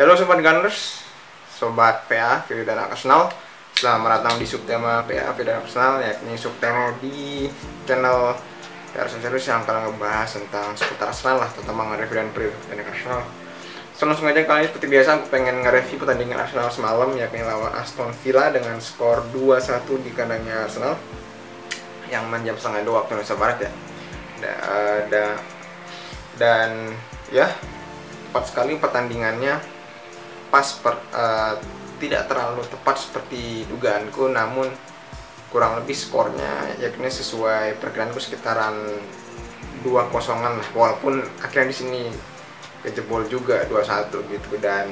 Halo Sobat Gunners, Sobat PA, Video dan Arsenal. Selamat datang di subtema PA, Video dan Arsenal, yakni subtema di channel PA Series yang akan ngebahas tentang seputar Arsenal lah, tentang nge-review dan preview pertandingan Arsenal. So, langsung aja kali ini seperti biasa aku pengen nge-review pertandingan Arsenal semalam, yakni lawan Aston Villa dengan skor 2-1 di kandangnya Arsenal yang jam setengah 2 waktu Indonesia Barat ya. Dan ya, tepat sekali pertandingannya tidak terlalu tepat seperti dugaanku, namun kurang lebih skornya yakni sesuai perkiraanku sekitaran 2-0-an lah, walaupun akhirnya di sini kejebol juga 2-1 gitu, dan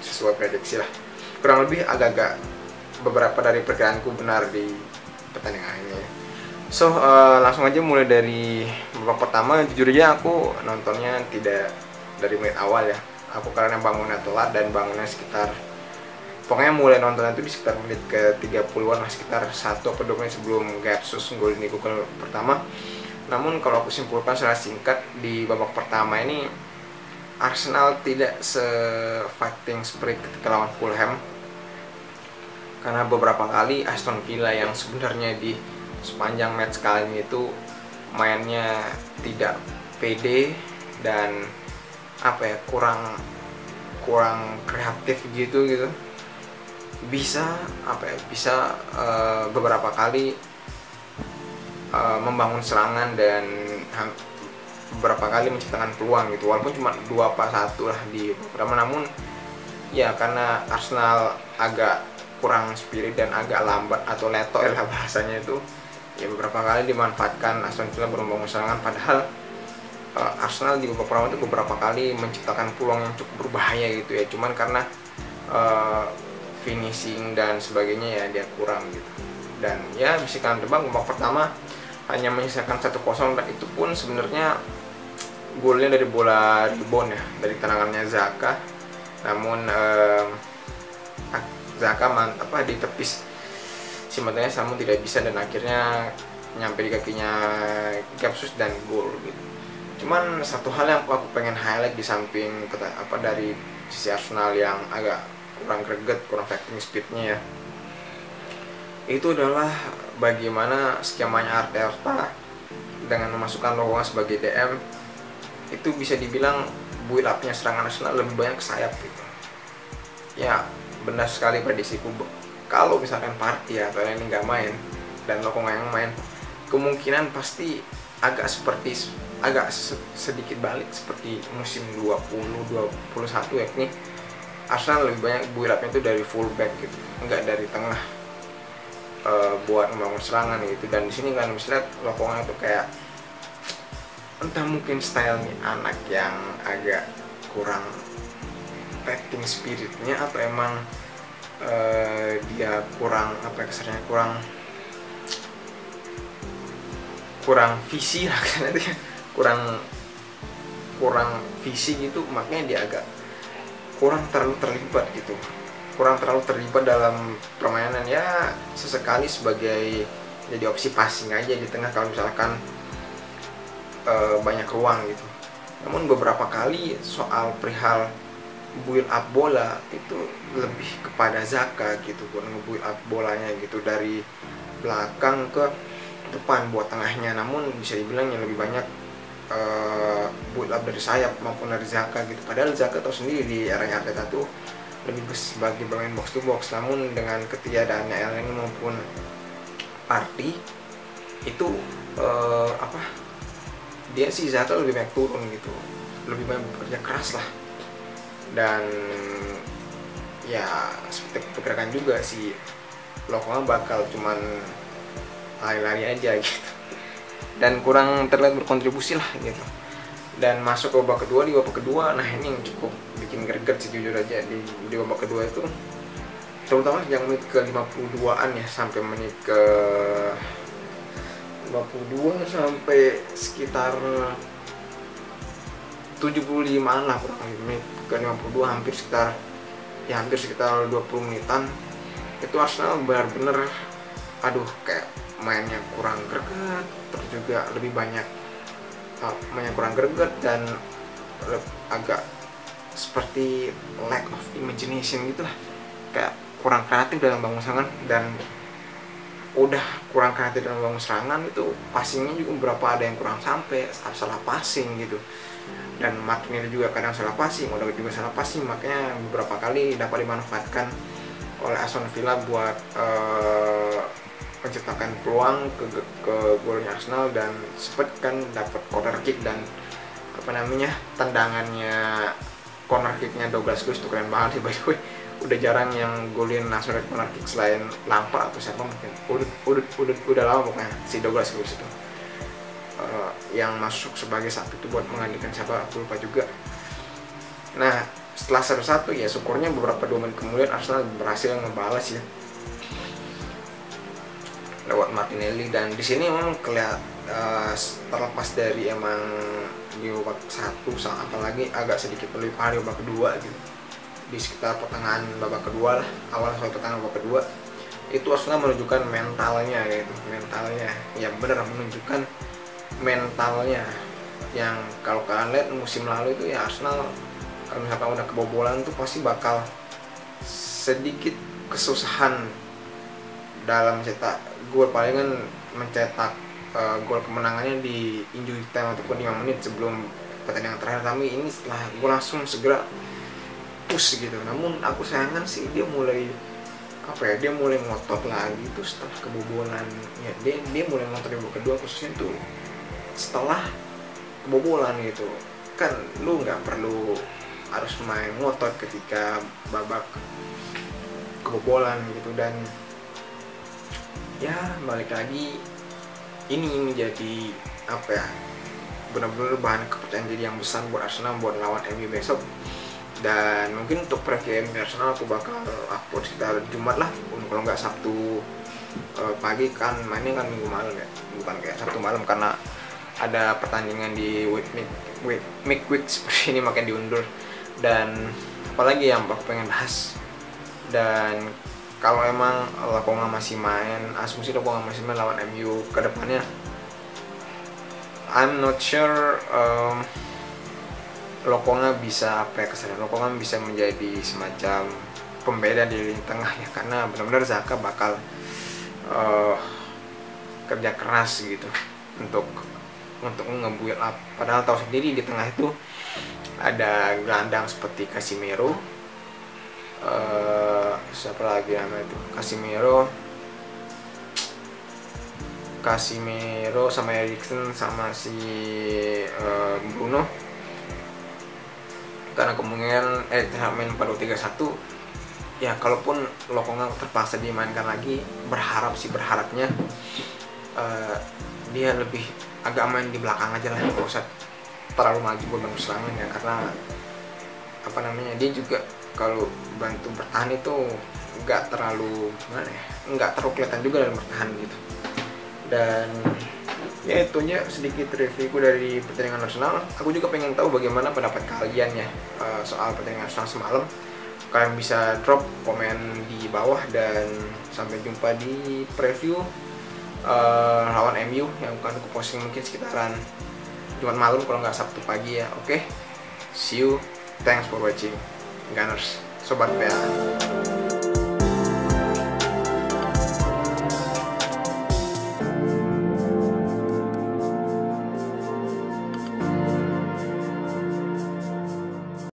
sesuai prediksi lah, kurang lebih agak-agak beberapa dari perkiraanku benar di pertandingan ini. So langsung aja mulai dari babak pertama. Jujur aja aku nontonnya tidak dari menit awal ya, aku karena bangunnya telat dan bangunnya sekitar, pokoknya mulai nontonnya itu di sekitar menit ke 30-an lah, sekitar 1 atau 2 menit sebelum Gapsus gol ini, gol pertama. Namun kalau aku simpulkan secara singkat, di babak pertama ini Arsenal tidak se-fighting spirit ketika lawan Fulham, karena beberapa kali Aston Villa yang sebenarnya di sepanjang match kali ini itu mainnya tidak pede dan kurang kreatif gitu bisa beberapa kali membangun serangan dan beberapa kali menciptakan peluang gitu, walaupun cuma 2-1 lah di pertama. Namun ya karena Arsenal agak kurang spirit dan agak lambat atau leto lah bahasanya itu, ya beberapa kali dimanfaatkan Aston Villa membangun serangan, padahal Arsenal di babak pertama itu beberapa kali menciptakan peluang yang cukup berbahaya gitu ya, cuman karena finishing dan sebagainya ya dia kurang gitu. Dan ya bisa kalian tebak, babak pertama hanya menyisakan 1-0, dan itu pun sebenarnya golnya dari bola rebound ya, dari tendangannya Xhaka. Namun Xhaka ditepis simpanannya, namun tidak bisa, dan akhirnya nyampe di kakinya Gapsus dan gol gitu. Cuman satu hal yang aku pengen highlight di samping dari sisi Arsenal yang agak kurang greget, kurang fighting speednya ya, itu adalah bagaimana skemanya Arteta dengan memasukkan Lowell sebagai DM. Itu bisa dibilang build up-nya serangan Arsenal lebih banyak ke sayap gitu. Ya benar sekali prediksiku, kalau misalkan Partey atau ini nggak main dan Loko yang main, kemungkinan pasti agak sedikit balik seperti musim 20-21, yakni Arsenal lebih banyak build up-nya itu dari fullback gitu, enggak dari tengah buat membangun serangan gitu. Dan di sini kan bisa lihat Lokongan itu kayak entah mungkin stylenya anak yang agak kurang fighting spiritnya, atau emang dia kurang kesannya kurang visi lah kan, kurang visi gitu, makanya dia agak kurang terlalu terlibat dalam permainan ya, sesekali sebagai jadi opsi passing aja di tengah kalau misalkan banyak ruang gitu. Namun beberapa kali soal perihal build up bola itu lebih kepada Xhaka gitu, buat nge-build up bolanya gitu dari belakang ke depan buat tengahnya. Namun bisa dibilang yang lebih banyak build up dari sayap maupun dari Xhaka gitu. Padahal Xhaka tahu sendiri di era Arteta tuh lebih sebagai pemain box to box. Namun dengan ketiadaannya Elneny maupun Partey itu dia si Xhaka lebih banyak turun gitu, lebih banyak bekerja keras lah. Dan ya seperti perkirakan juga si Lokongan bakal cuman lari-lari aja gitu, dan kurang terlihat berkontribusi lah gitu. Dan masuk ke babak kedua, di babak kedua nah ini yang cukup bikin greget sih jujur aja. Di babak kedua itu terutama yang menit ke 52-an ya, sampai menit ke 52 sampai sekitar 75-an lah, kurang lebih menit ke 52, hampir sekitar 20 menitan itu Arsenal benar-benar kayak mainnya kurang greget, terus juga lebih banyak kurang greget dan agak seperti lack of imagination gitu lah, kayak kurang kreatif dalam bangun serangan. Dan udah kurang kreatif dalam bangun serangan, itu passingnya juga beberapa ada yang kurang sampai, salah passing gitu. Dan Martinelli juga kadang salah passing, udah juga salah passing, makanya beberapa kali dapat dimanfaatkan oleh Aston Villa buat menciptakan peluang ke golnya Arsenal, dan sempat kan dapat corner kick, dan tendangannya corner kicknya Douglas Luiz itu keren banget sih, by the way. Udah jarang yang golin langsung dari corner kick selain Lampard atau siapa mungkin, udah lama pokoknya si Douglas Luiz itu yang masuk sebagai satu itu buat menggantikan siapa aku lupa juga. Nah setelah 1-1 ya syukurnya beberapa 2 menit kemudian Arsenal berhasil ngebalas ya lewat Martinelli. Dan di sini memang terlepas dari emang di babak 1 apalagi agak sedikit berlimpah di babak kedua gitu, di sekitar pertengahan babak kedua lah, awal sampai pertengahan babak kedua itu Arsenal menunjukkan mentalnya ya benar, menunjukkan mentalnya yang kalau kalian lihat musim lalu itu ya Arsenal kalau misalkan udah kebobolan tuh pasti bakal sedikit kesusahan dalam cetak gol, palingan mencetak gol kemenangannya di injury time ataupun 5 menit sebelum pertandingan terakhir. Tapi ini setelah gol langsung segera push gitu. Namun aku sayangkan sih dia mulai dia mulai ngotot lagi tuh setelah kebobolan ya, dia mulai ngotot di babak kedua, khususnya tuh setelah kebobolan gitu kan. Lu nggak perlu harus main ngotot ketika babak kebobolan gitu. Dan ya balik lagi, ini menjadi benar-benar bahan kepercayaan diri yang besar buat Arsenal buat lawan MU besok. Dan mungkin untuk preview MU Arsenal aku bakal upload sekitar Jumat lah, kalau nggak Sabtu pagi, kan mainnya kan Minggu malam ya, bukan kayak Sabtu malam karena ada pertandingan di midweek seperti ini, makanya diundur. Dan apalagi yang aku pengen bahas, dan kalau emang Lokonga masih main, asumsi Lokonga masih main lawan MU ke depannya, I'm not sure Lokonga bisa Lokonga bisa menjadi semacam pembeda di lini tengah ya, karena benar-benar Xhaka bakal kerja keras gitu untuk nge-build up. Padahal tahu sendiri di tengah itu ada gelandang seperti Casemiro, siapa lagi namanya itu, Casemiro sama Eriksen sama si Bruno, karena kemungkinan main 4-2-3-1 ya. Kalaupun Lokonga terpaksa dimainkan lagi, berharapnya dia lebih agak main di belakang aja lah, nggak usah terlalu maju buat bantu serangan ya, karena dia juga kalau bantu bertahan itu nggak terlalu kelihatan juga dalam bertahan gitu. Dan ya itu aja sedikit reviewku dari pertandingan Arsenal. Aku juga pengen tahu bagaimana pendapat kalian ya soal pertandingan Arsenal semalam. Kalian bisa drop komen di bawah, dan sampai jumpa di preview lawan MU yang akan aku posting mungkin sekitaran Jumat malam kalau nggak Sabtu pagi ya. Oke, see you, thanks for watching Gunners, Sobat PA.